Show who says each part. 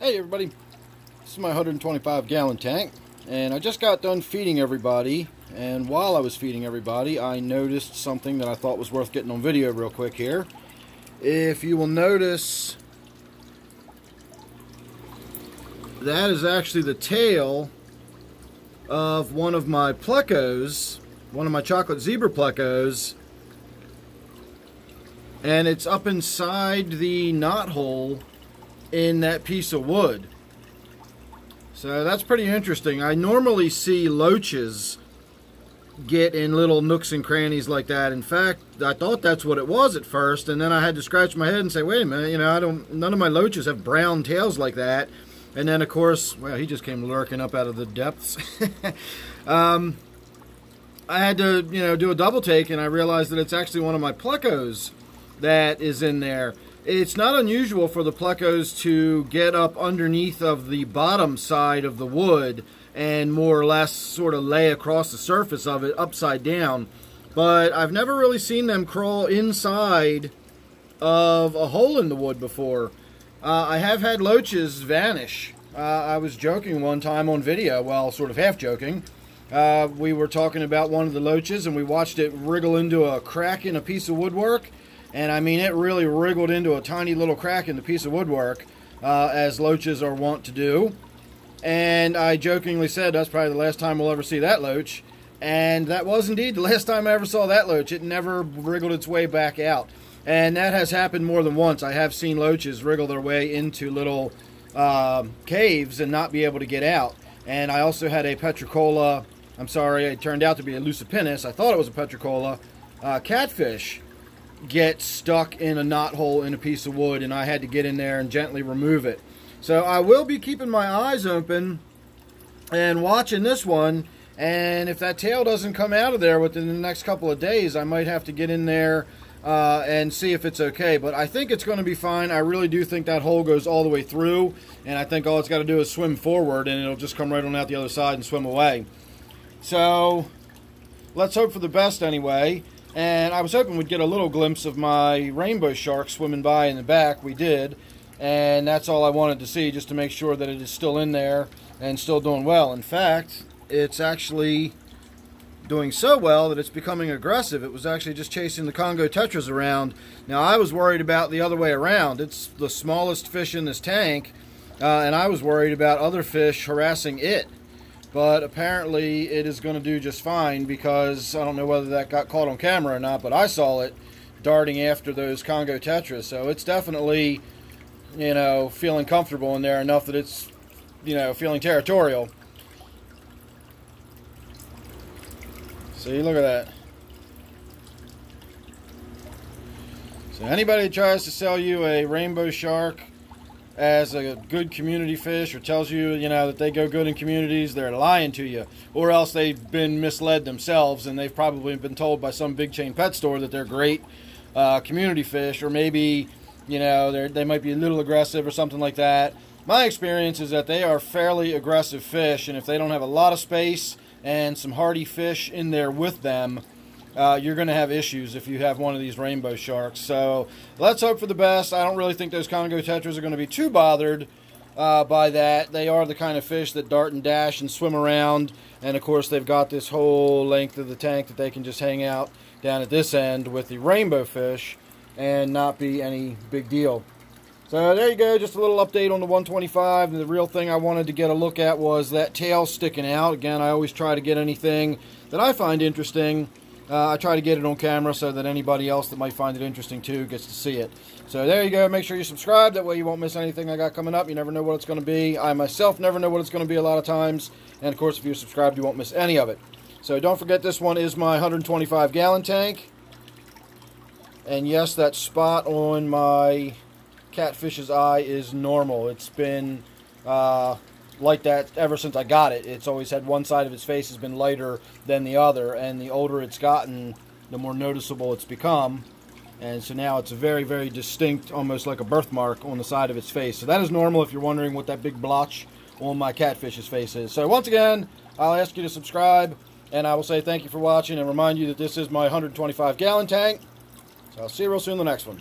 Speaker 1: Hey everybody, this is my 125 gallon tank, and I just got done feeding everybody, and while I was feeding everybody I noticed something that I thought was worth getting on video real quick here. If you will notice, that is actually the tail of one of my Plecos, one of my chocolate zebra Plecos, and it's up inside the knot hole in that piece of wood. So that's pretty interesting. I normally see loaches get in little nooks and crannies like that. In fact, I thought that's what it was at first, and then I had to scratch my head and say, wait a minute, none of my loaches have brown tails like that. And then of course, well, he just came lurking up out of the depths. I had to, do a double take, and I realized that it's actually one of my Plecos that is in there. It's not unusual for the Plecos to get up underneath of the bottom side of the wood and more or less sort of lay across the surface of it upside down. But I've never really seen them crawl inside of a hole in the wood before. I have had loaches vanish. I was joking one time on video, well, sort of half joking. We were talking about one of the loaches, and we watched it wriggle into a crack in a piece of woodwork. And I mean, it really wriggled into a tiny little crack in the piece of woodwork, as loaches are wont to do. And I jokingly said, that's probably the last time we'll ever see that loach. And that was indeed the last time I ever saw that loach. It never wriggled its way back out. And that has happened more than once. I have seen loaches wriggle their way into little caves and not be able to get out. And I also had a petricola, I'm sorry, it turned out to be a lucipinnis. I thought it was a petricola catfish get stuck in a knot hole in a piece of wood, and I had to get in there and gently remove it. So I will be keeping my eyes open and watching this one, and if that tail doesn't come out of there within the next couple of days, I might have to get in there and see if it's okay. But I think it's going to be fine. I really do think that hole goes all the way through, and I think all it's got to do is swim forward, and it'll just come right on out the other side and swim away. So let's hope for the best anyway. And I was hoping we'd get a little glimpse of my rainbow shark swimming by in the back. We did, and that's all I wanted to see, just to make sure that it is still in there and still doing well. In fact, it's actually doing so well that it's becoming aggressive. It was actually just chasing the Congo Tetras around. Now, I was worried about the other way around. It's the smallest fish in this tank, and I was worried about other fish harassing it. But apparently it is going to do just fine, because I don't know whether that got caught on camera or not, but I saw it darting after those Congo Tetras. So it's definitely, feeling comfortable in there enough that it's, feeling territorial. See, look at that. So anybody that tries to sell you a rainbow shark as a good community fish, or tells you, that they go good in communities, they're lying to you. Or else they've been misled themselves, and they've probably been told by some big chain pet store that they're great community fish, or maybe, they might be a little aggressive or something like that. My experience is that they are fairly aggressive fish, and if they don't have a lot of space and some hardy fish in there with them, you're going to have issues if you have one of these rainbow sharks. So let's hope for the best. I don't really think those Congo Tetras are going to be too bothered by that. They are the kind of fish that dart and dash and swim around. And of course, they've got this whole length of the tank that they can just hang out down at this end with the rainbow fish and not be any big deal. So there you go, just a little update on the 125. The real thing I wanted to get a look at was that tail sticking out. Again, I always try to get anything that I find interesting. I try to get it on camera so that anybody else that might find it interesting too gets to see it. So there you go. Make sure you subscribe. That way you won't miss anything I got coming up. You never know what it's going to be. I myself never know what it's going to be a lot of times. And of course, if you're subscribed, you won't miss any of it. So don't forget, this one is my 125 gallon tank. And yes, that spot on my catfish's eye is normal. It's been like that ever since I got it. It's always had one side of its face has been lighter than the other, and the older it's gotten, the more noticeable it's become. And so now it's a very, very distinct, almost like a birthmark on the side of its face. So that is normal if you're wondering what that big blotch on my catfish's face is. So once again, I'll ask you to subscribe, and I will say thank you for watching and remind you that this is my 125 gallon tank. So I'll see you real soon in the next one.